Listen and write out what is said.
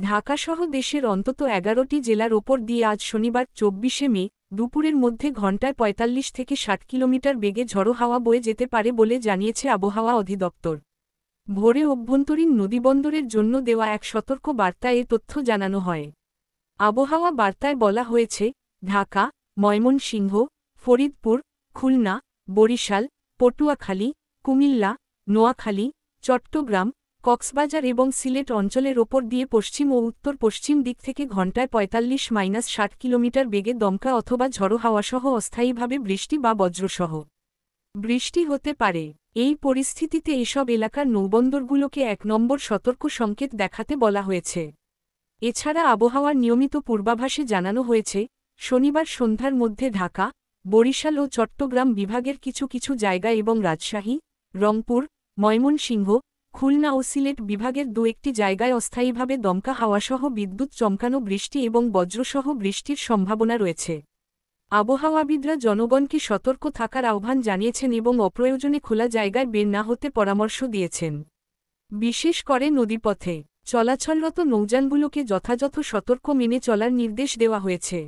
ঢাকাসহ দেশের অন্তত ১১টি জেলার ওপর দিয়ে আজ শনিবার ২৪শে মে দুপুরের মধ্যে ঘণ্টায় ৪৫ থেকে ৬০ কিলোমিটার বেগে ঝড়ো হাওয়া বয়ে যেতে পারে বলে জানিয়েছে আবহাওয়া অধিদপ্তর। ভোরে অভ্যন্তরীণ নদীবন্দরের জন্য দেওয়া এক সতর্ক বার্তায় এ তথ্য জানানো হয়। আবহাওয়া বার্তায় বলা হয়েছে, ঢাকা, ময়মনসিংহ, ফরিদপুর, খুলনা, বরিশাল, পটুয়াখালী, কুমিল্লা, নোয়াখালী, চট্টগ্রাম, কক্সবাজার এবং সিলেট অঞ্চলের ওপর দিয়ে পশ্চিম ও উত্তর-পশ্চিম দিক থেকে ঘণ্টায় ৪৫-৬০ কিলোমিটার বেগে দমকা অথবা ঝড়ো হাওয়াসহ অস্থায়ীভাবে বৃষ্টি বা বজ্রসহ বৃষ্টি হতে পারে। এই পরিস্থিতিতে এসব এলাকার নৌবন্দরগুলোকে ১ নম্বর সতর্ক সংকেত দেখাতে বলা হয়েছে। এছাড়া আবহাওয়ার নিয়মিত পূর্বাভাসে জানানো হয়েছে, শনিবার সন্ধ্যার মধ্যে ঢাকা, বরিশাল ও চট্টগ্রাম বিভাগের কিছু কিছু জায়গা এবং রাজশাহী, রংপুর, ময়মনসিংহ, খুলনা ও সিলেট বিভাগের দু-একটি জায়গায় অস্থায়ীভাবে দমকা হাওয়াসহ বিদ্যুৎ চমকানো বৃষ্টি এবং বজ্রসহ বৃষ্টির সম্ভাবনা রয়েছে। আবহাওয়াবিদরা জনগণকে সতর্ক থাকার আহ্বান জানিয়েছেন এবং অপ্রয়োজনে খোলা জায়গায় বের না হতে পরামর্শ দিয়েছেন। বিশেষ করে নদীপথে চলাচলরত নৌযানগুলোকে যথাযথ সতর্ক মেনে চলার নির্দেশ দেওয়া হয়েছে।